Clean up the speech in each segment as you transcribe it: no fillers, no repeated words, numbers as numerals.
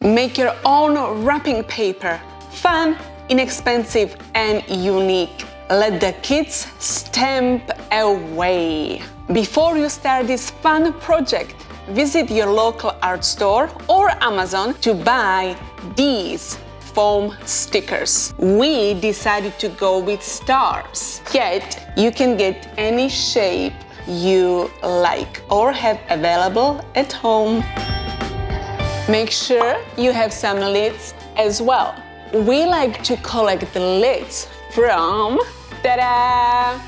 Make your own wrapping paper. Fun, inexpensive, and unique. Let the kids stamp away. Before you start this fun project, visit your local art store or Amazon to buy these foam stickers. We decided to go with stars, yet you can get any shape you like or have available at home. Make sure you have some lids as well. We like to collect the lids from, ta-da,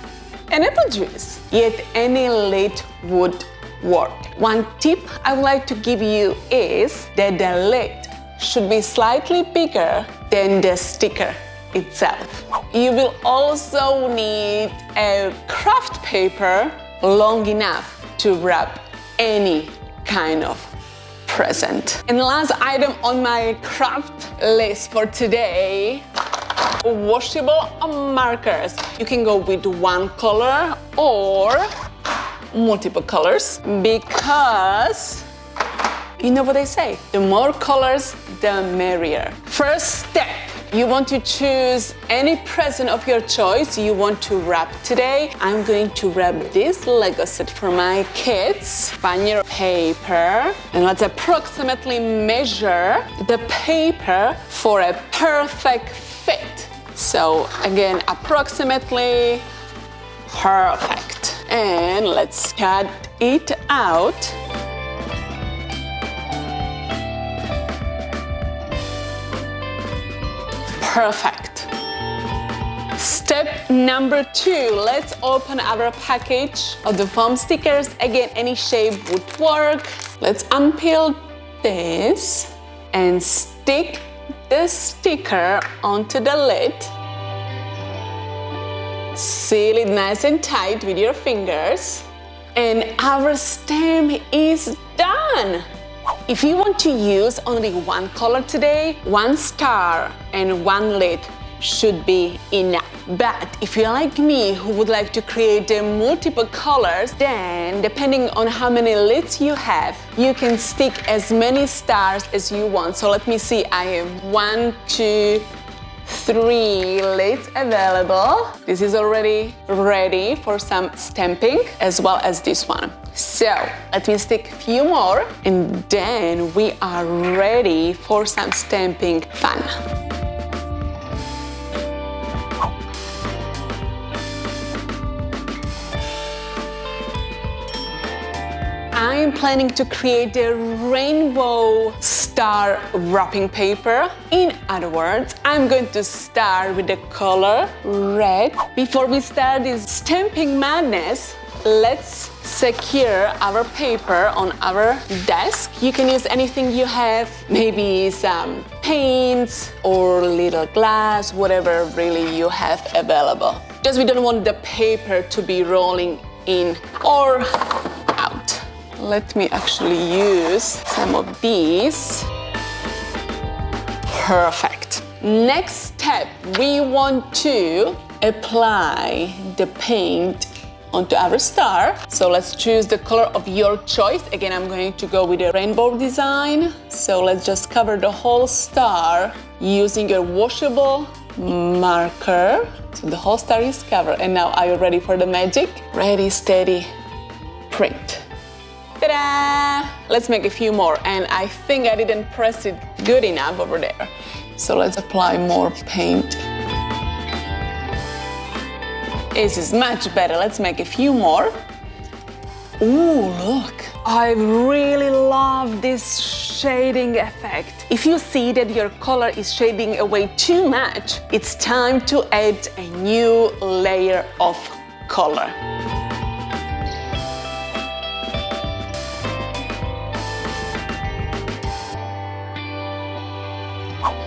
an apple juice, yet any lid would work. One tip I would like to give you is that the lid should be slightly bigger than the sticker itself. You will also need a craft paper long enough to wrap any kind of present. And last item on my craft list for today, washable markers. You can go with one color or multiple colors, because you know what they say, the more colors, the merrier. First step, you want to choose any present of your choice you want to wrap today. I'm going to wrap this Lego set for my kids. Find your paper and let's approximately measure the paper for a perfect fit. So again, approximately perfect. And let's cut it out. Perfect. Step number 2, let's open our package of the foam stickers. Again, any shape would work. Let's unpeel this and stick the sticker onto the lid. Seal it nice and tight with your fingers. And our stamp is done. If you want to use only one color today, one star and one lid should be enough. But if you're like me who would like to create multiple colors, then depending on how many lids you have, you can stick as many stars as you want. So let me see, I have 1, 2, 3 lids available. This is already ready for some stamping, as well as this one. So let me stick a few more and then we are ready for some stamping fun. I'm planning to create a rainbow star wrapping paper. In other words, I'm going to start with the color red. Before we start this stamping madness, let's secure our paper on our desk. You can use anything you have, maybe some paints or little glass, whatever really you have available. Just we don't want the paper to be rolling in or out. Let me actually use some of these. Perfect. Next step, we want to apply the paint onto our star. So let's choose the color of your choice. Again, I'm going to go with a rainbow design. So let's just cover the whole star using a washable marker. So the whole star is covered. And now, are you ready for the magic? Ready, steady, print. Ta-da! Let's make a few more. And I think I didn't press it good enough over there. So let's apply more paint. This is much better. Let's make a few more. Ooh, look. I really love this shading effect. If you see that your color is shading away too much, it's time to add a new layer of color.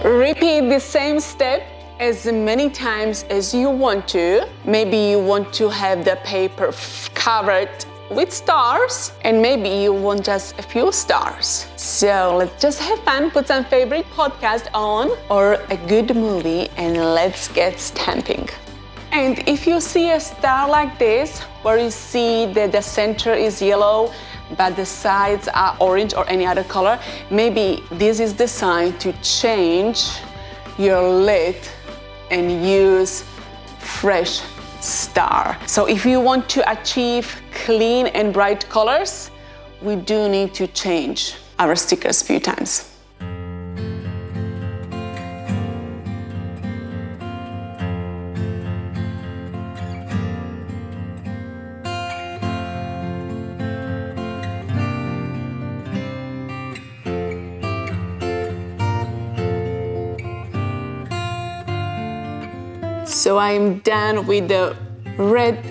Repeat the same step as many times as you want to. Maybe you want to have the paper covered with stars, and maybe you want just a few stars. So let's just have fun, put some favorite podcast on or a good movie, and let's get stamping. And if you see a star like this, where you see that the center is yellow, but the sides are orange or any other color, maybe this is the sign to change your lid and use fresh star. So if you want to achieve clean and bright colors, we do need to change our stickers a few times. So I'm done with the red,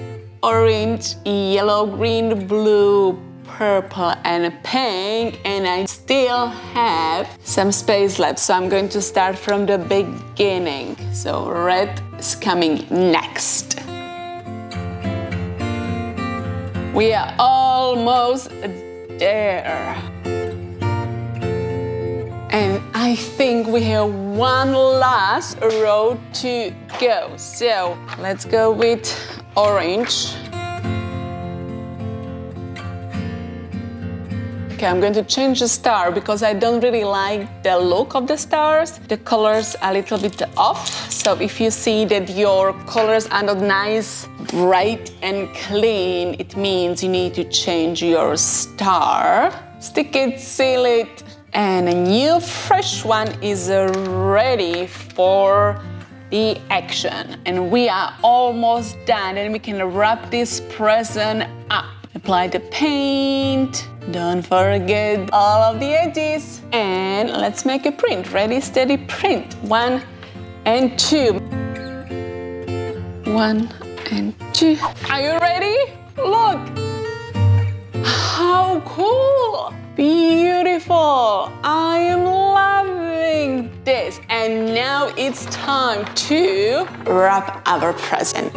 orange, yellow, green, blue, purple, and pink, and I still have some space left. So I'm going to start from the beginning. So red is coming next. We are almost there. And I think we have one last row to go. So let's go with orange. Okay, I'm going to change the star because I don't really like the look of the stars. The colors are a little bit off. So if you see that your colors are not nice, bright and clean, it means you need to change your star. Stick it, seal it. And a new fresh one is ready for the action. And we are almost done, and we can wrap this present up. Apply the paint. Don't forget all of the edges. And let's make a print. Ready, steady, print. 1 and 2. 1 and 2. Are you ready? Look! How cool! Beautiful! I am loving this. And now it's time to wrap our present.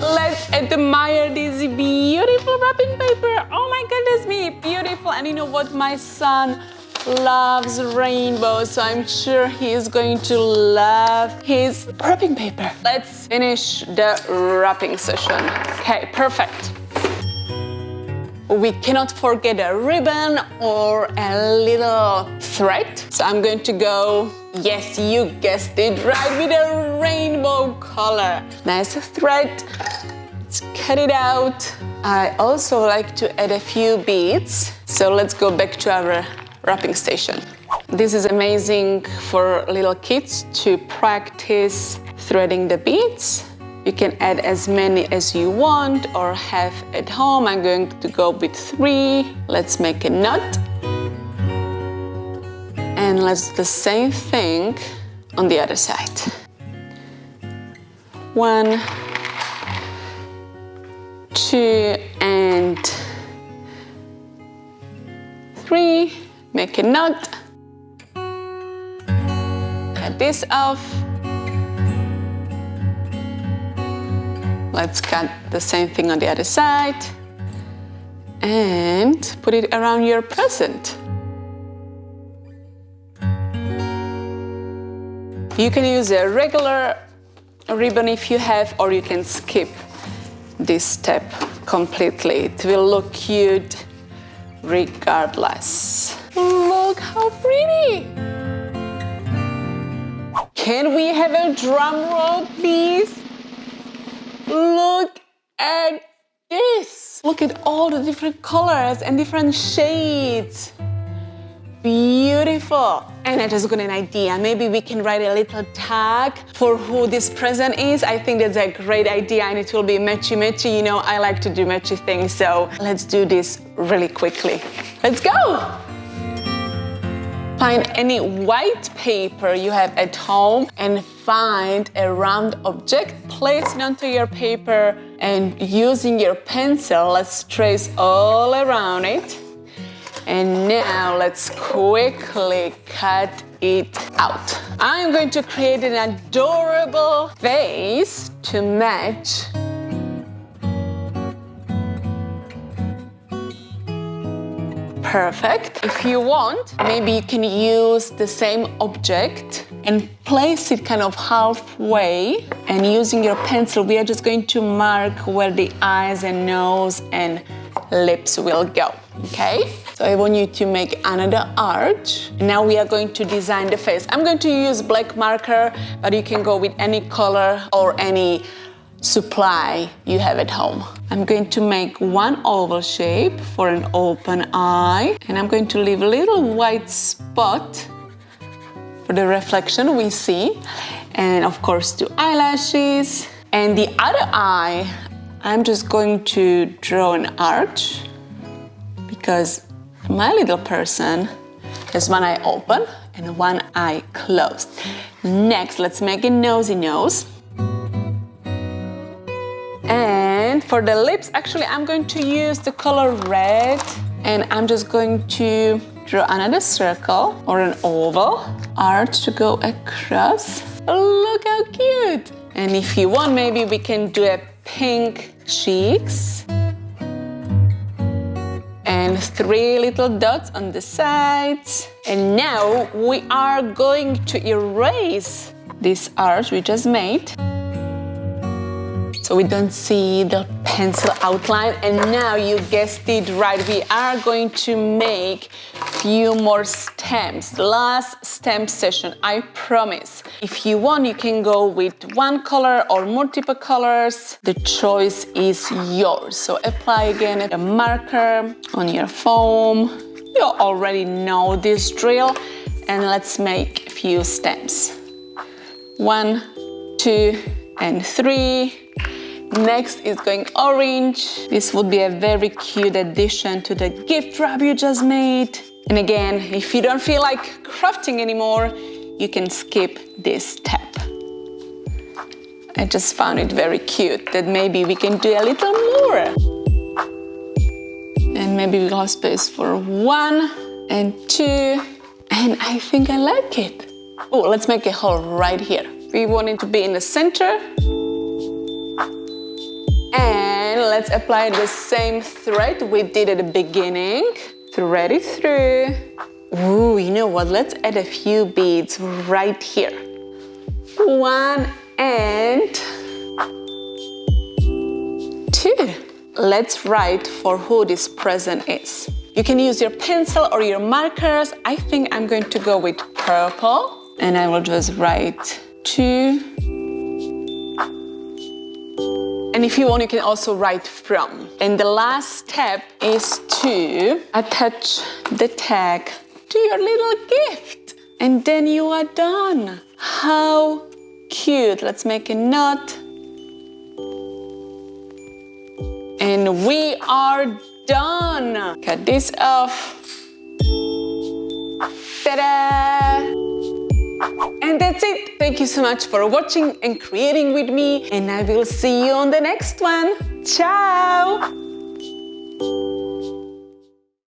Let's admire this beautiful wrapping paper. Oh my goodness me, beautiful. And you know what? My son loves rainbows, so I'm sure he is going to love his wrapping paper. Let's finish the wrapping session. Okay, perfect. We cannot forget a ribbon or a little thread. So I'm going to go, yes, you guessed it right, with a rainbow color. Nice thread. Let's cut it out. I also like to add a few beads. So let's go back to our wrapping station. This is amazing for little kids to practice threading the beads. You can add as many as you want or have at home. I'm going to go with 3. Let's make a knot. And let's do the same thing on the other side. 1, 2, and 3. Make a knot. Cut this off. Let's cut the same thing on the other side and put it around your present. You can use a regular ribbon if you have, or you can skip this step completely. It will look cute regardless. Look how pretty! Can we have a drum roll, please? Look at this! Look at all the different colors and different shades. Beautiful! And I just got an idea. Maybe we can write a little tag for who this present is. I think that's a great idea, and it will be matchy-matchy. You know, I like to do matchy things, so let's do this really quickly. Let's go! Find any white paper you have at home and find a round object, place it onto your paper, and using your pencil, let's trace all around it. And now let's quickly cut it out. I'm going to create an adorable face to match. Perfect. If you want, maybe you can use the same object and place it kind of halfway. And using your pencil, we are just going to mark where the eyes and nose and lips will go, okay? So I want you to make another arch. Now we are going to design the face. I'm going to use black marker, but you can go with any color or any supply you have at home. I'm going to make one oval shape for an open eye, and I'm going to leave a little white spot for the reflection we see, and of course 2 eyelashes. And the other eye, I'm just going to draw an arch because my little person has one eye open and one eye closed. Next, let's make a nosy nose. And for the lips, actually, I'm going to use the color red, and I'm just going to draw another circle or an oval arch to go across. Look how cute! And if you want, maybe we can do a pink cheeks and 3 little dots on the sides. And now we are going to erase this arch we just made, so we don't see the pencil outline. And now you guessed it right, we are going to make few more stems. The last stem session, I promise. If you want, you can go with one color or multiple colors. The choice is yours. So apply again a marker on your foam. You already know this drill. And let's make a few stems. 1, 2, and 3. Next is going orange. This would be a very cute addition to the gift wrap you just made. And again, if you don't feel like crafting anymore, you can skip this step. I just found it very cute that maybe we can do a little more. And maybe we'll have space for 1 and 2. And I think I like it. Oh, let's make a hole right here. We want it to be in the center. And let's apply the same thread we did at the beginning. Thread it through. Ooh, you know what? Let's add a few beads right here. 1 and 2. Let's write for who this present is. You can use your pencil or your markers. I think I'm going to go with purple. And I will just write 2. And if you want, you can also write from. And the last step is to attach the tag to your little gift. And then you are done. How cute. Let's make a knot. And we are done. Cut this off. Ta-da! And that's it. Thank you so much for watching and creating with me. And I will see you on the next one. Ciao!